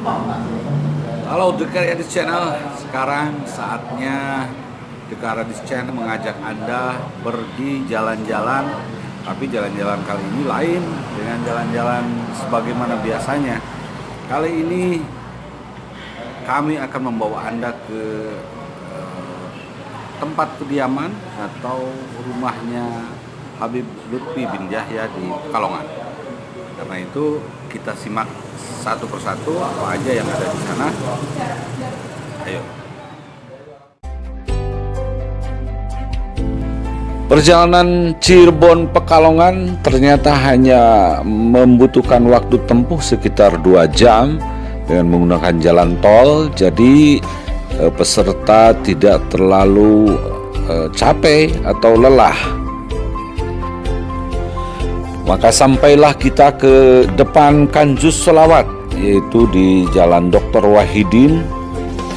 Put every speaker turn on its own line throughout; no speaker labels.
Halo The Karyadis Channel, sekarang saatnya The Karyadis Channel mengajak Anda pergi jalan-jalan. Tapi jalan-jalan kali ini lain dengan jalan-jalan sebagaimana biasanya. Kali ini kami akan membawa Anda ke tempat kediaman atau rumahnya Habib Lutfi bin Yahya di Pekalongan. Karena itu kita simak satu persatu apa aja yang ada di sana. Ayo. Perjalanan Cirebon Pekalongan ternyata hanya membutuhkan waktu tempuh sekitar 2 jam dengan menggunakan jalan tol. Jadi peserta tidak terlalu capek atau lelah. Maka sampailah kita ke depan Kanjus Selawat, yaitu di Jalan Dr. Wahidin,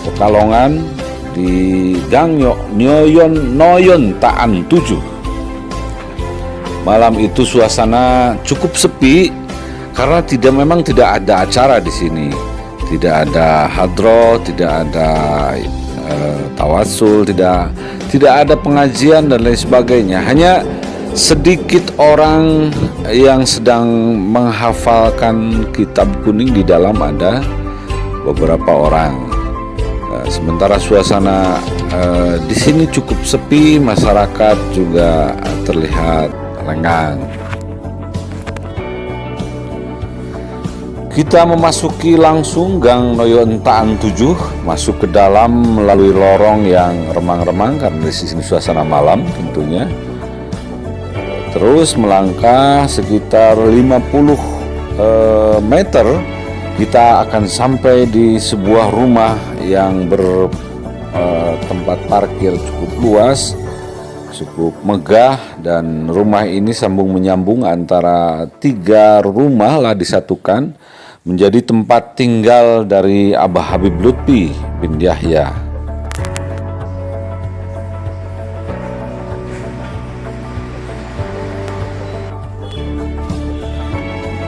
Pekalongan, di Gang Noyon Taan 7. Malam itu suasana cukup sepi karena memang tidak ada acara di sini. Tidak ada hadroh, tidak ada tawasul, tidak ada pengajian dan lain sebagainya. Hanya sedikit orang yang sedang menghafalkan kitab kuning, di dalam ada beberapa orang. Sementara suasana di sini cukup sepi, masyarakat juga terlihat lengang. Kita memasuki langsung Gang Noyon Taan 7, masuk ke dalam melalui lorong yang remang-remang karena di sini suasana malam tentunya. Terus melangkah sekitar 50 meter, kita akan sampai di sebuah rumah yang bertempat parkir cukup luas, cukup megah, dan rumah ini sambung menyambung antara 3 rumah lah disatukan menjadi tempat tinggal dari Abah Habib Lutfi bin Yahya.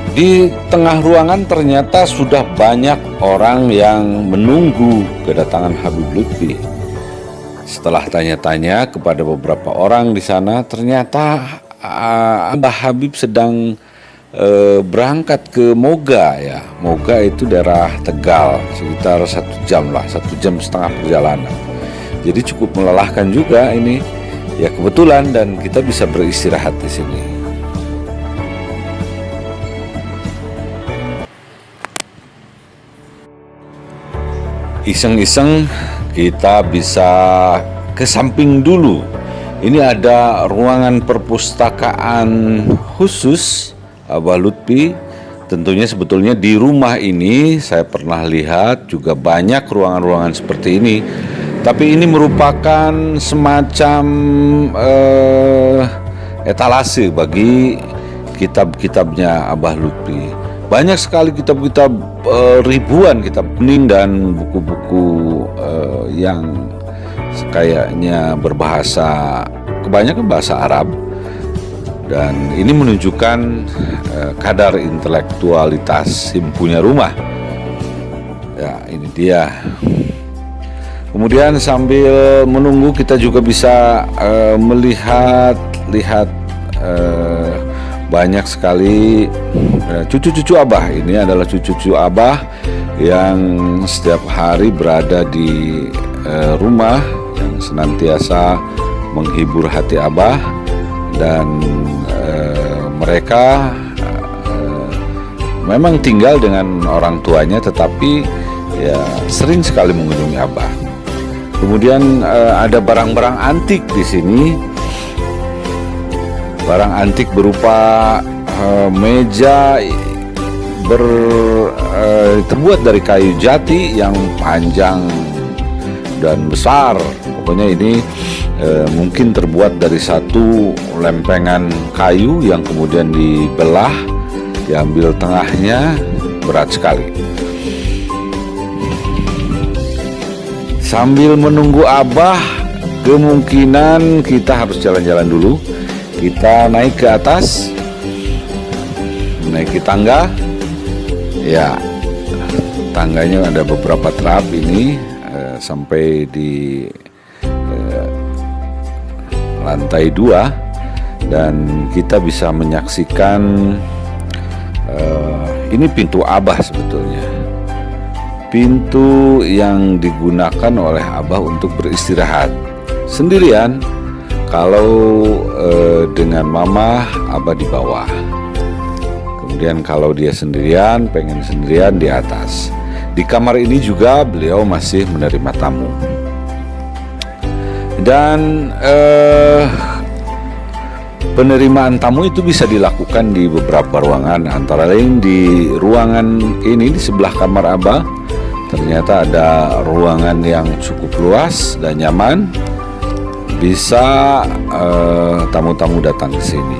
Di tengah ruangan ternyata sudah banyak orang yang menunggu kedatangan Habib Lutfi. Setelah tanya-tanya kepada beberapa orang di sana, ternyata Abah Habib sedang berangkat ke Moga ya. Moga itu daerah Tegal, sekitar 1 jam lah, 1,5 jam perjalanan. Jadi cukup melelahkan juga ini. Ya kebetulan, dan kita bisa beristirahat di sini. Iseng-iseng kita bisa ke samping dulu. Ini ada ruangan perpustakaan khusus Abah Lutfi. Tentunya sebetulnya di rumah ini saya pernah lihat juga banyak ruangan-ruangan seperti ini. Tapi ini merupakan semacam etalase bagi kitab-kitabnya Abah Lutfi. Banyak sekali kitab-kitab, ribuan kitab kuning dan buku-buku yang kayaknya berbahasa, kebanyakan bahasa Arab. Dan ini menunjukkan kadar intelektualitas si punya rumah. Ya, ini dia. Kemudian sambil menunggu kita juga bisa melihat banyak sekali cucu-cucu Abah. Ini adalah cucu-cucu Abah yang setiap hari berada di rumah, yang senantiasa menghibur hati Abah. Dan mereka memang tinggal dengan orang tuanya, tetapi ya sering sekali mengunjungi Abah. Kemudian ada barang-barang antik di sini. Barang antik berupa meja terbuat dari kayu jati yang panjang dan besar. Pokoknya ini mungkin terbuat dari satu lempengan kayu yang kemudian dibelah, diambil tengahnya, berat sekali. Sambil menunggu Abah, kemungkinan kita harus jalan-jalan dulu. Kita naik ke atas, naiki tangga. Ya, tangganya ada beberapa trap ini sampai di lantai 2, dan kita bisa menyaksikan ini pintu Abah sebetulnya. Pintu yang digunakan oleh Abah untuk beristirahat sendirian. Kalau dengan Mama, Abah di bawah. Kemudian kalau dia sendirian, pengen sendirian di atas. Di kamar ini juga beliau masih menerima tamu. Dan penerimaan tamu itu bisa dilakukan di beberapa ruangan, antara lain di ruangan ini di sebelah kamar Abah. Ternyata ada ruangan yang cukup luas dan nyaman, bisa tamu-tamu datang ke sini.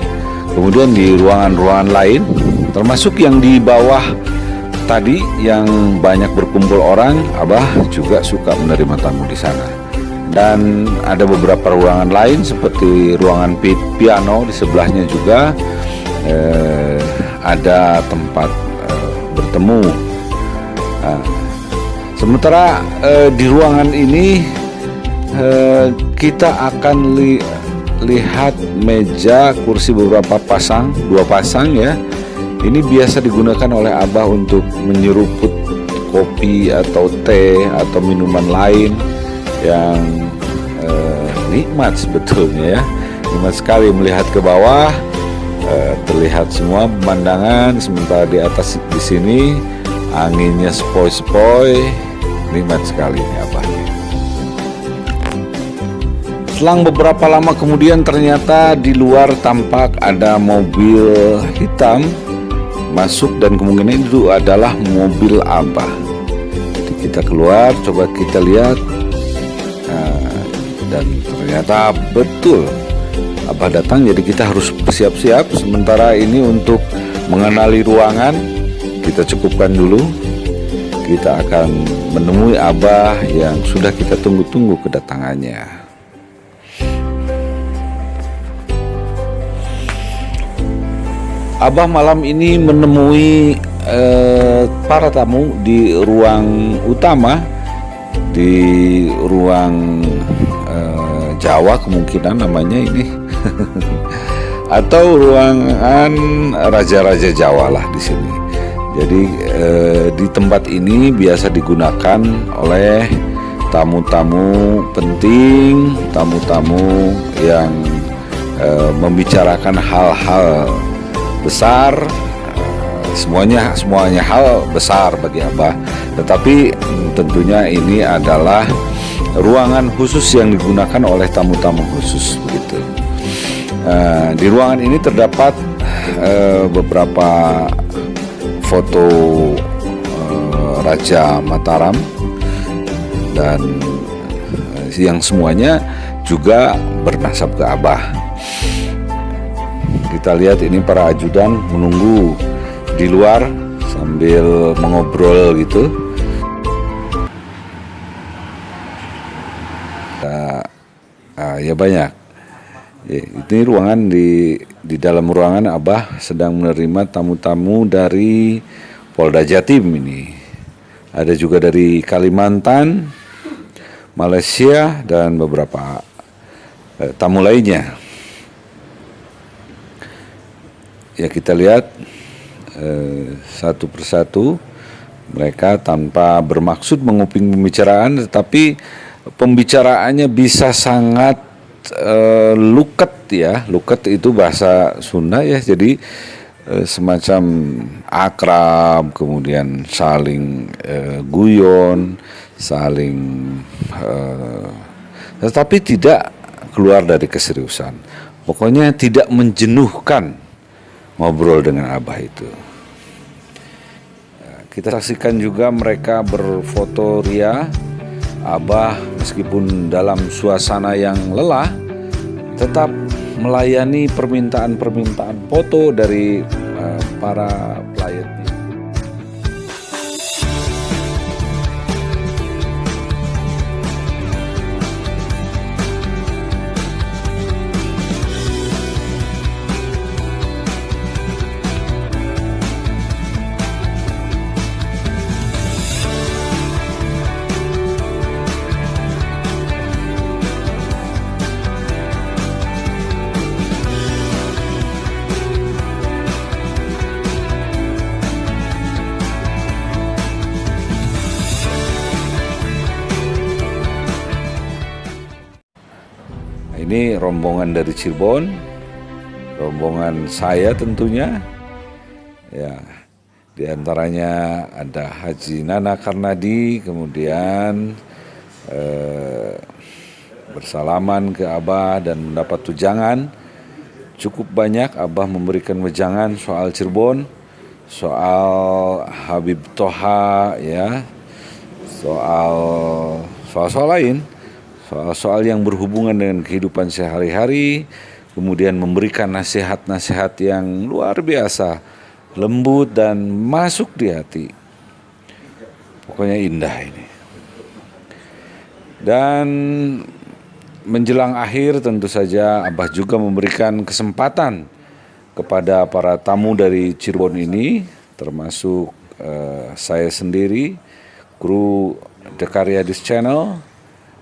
Kemudian di ruangan-ruangan lain, termasuk yang di bawah tadi yang banyak berkumpul orang, Abah juga suka menerima tamu di sana. Dan ada beberapa ruangan lain seperti ruangan piano di sebelahnya juga ada tempat bertemu. Sementara di ruangan ini kita akan lihat meja, kursi beberapa pasang, 2 pasang ya. Ini biasa digunakan oleh Abah untuk menyeruput kopi atau teh atau minuman lain yang nikmat sebetulnya ya. Nikmat sekali melihat ke bawah, terlihat semua pemandangan, sementara di atas di sini anginnya sepoi-sepoi, nikmat sekali ini Abahnya. Selang beberapa lama kemudian ternyata di luar tampak ada mobil hitam masuk, dan kemungkinan itu adalah mobil Abah. Jadi kita keluar, coba kita lihat, dan ternyata betul Abah datang. Jadi kita harus bersiap-siap. Sementara ini untuk mengenali ruangan kita cukupkan dulu. Kita akan menemui Abah yang sudah kita tunggu-tunggu kedatangannya. Abah malam ini menemui para tamu di ruang utama, di ruang Jawa kemungkinan namanya ini atau ruangan raja-raja Jawa lah di sini. Jadi di tempat ini biasa digunakan oleh tamu-tamu penting, tamu-tamu yang membicarakan hal-hal besar. Semuanya hal besar bagi Abah, tetapi tentunya ini adalah ruangan khusus yang digunakan oleh tamu-tamu khusus begitu. Di ruangan ini terdapat beberapa foto Raja Mataram, dan yang semuanya juga bernasab ke Abah. Kita lihat ini para ajudan menunggu di luar sambil mengobrol gitu. Ya banyak. Ini ruangan di dalam ruangan Abah sedang menerima tamu-tamu dari Polda Jatim ini. Ada juga dari Kalimantan, Malaysia, dan beberapa tamu lainnya. Ya kita lihat satu persatu mereka tanpa bermaksud menguping pembicaraan, tetapi pembicaraannya bisa sangat luket ya. Luket itu bahasa Sunda ya, jadi semacam akrab, kemudian saling guyon, saling tetapi tidak keluar dari keseriusan. Pokoknya tidak menjenuhkan ngobrol dengan Abah itu. Kita saksikan juga mereka berfoto ria. Abah meskipun dalam suasana yang lelah tetap melayani permintaan-permintaan foto dari para kliennya. ini rombongan dari Cirebon, rombongan saya tentunya. Ya, di antaranya ada Haji Nana Karnadi, kemudian bersalaman ke Abah dan mendapat tujangan. Cukup banyak Abah memberikan wejangan soal Cirebon, soal Habib Toha, ya, soal lain, soal yang berhubungan dengan kehidupan sehari-hari, kemudian memberikan nasihat-nasihat yang luar biasa, lembut dan masuk di hati. Pokoknya indah ini. Dan menjelang akhir tentu saja Abah juga memberikan kesempatan kepada para tamu dari Cirebon ini, termasuk saya sendiri, kru The Karyadis Channel,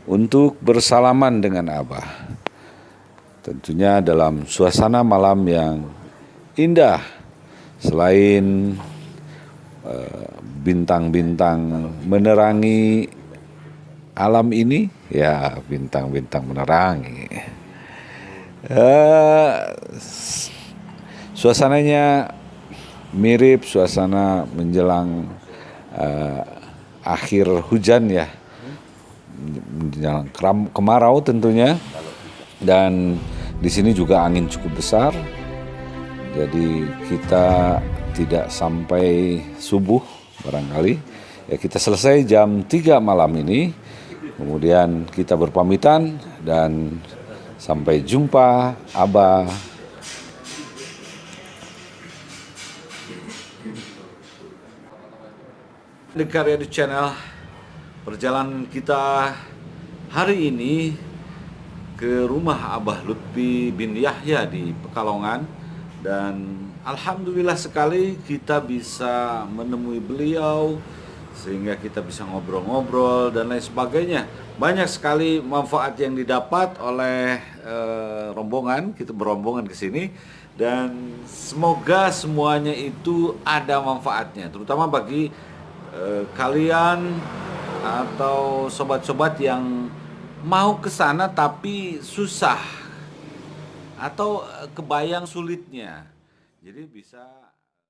untuk bersalaman dengan Abah. Tentunya dalam suasana malam yang indah, selain bintang-bintang menerangi alam ini, ya, bintang-bintang menerangi. Suasananya mirip suasana menjelang akhir hujan, ya, menjelang kemarau tentunya. Dan di sini juga angin cukup besar, jadi kita tidak sampai subuh barangkali. Ya, kita selesai jam 3 malam ini. Kemudian kita berpamitan dan sampai jumpa, Abah. The Karyadis Channel, perjalanan kita hari ini ke rumah Abah Lutfi bin Yahya di Pekalongan, dan alhamdulillah sekali kita bisa menemui beliau, sehingga kita bisa ngobrol-ngobrol dan lain sebagainya. Banyak sekali manfaat yang didapat oleh rombongan, kita berombongan ke sini, dan semoga semuanya itu ada manfaatnya, terutama bagi kalian atau sobat-sobat yang mau ke sana tapi susah atau kebayang sulitnya. Jadi bisa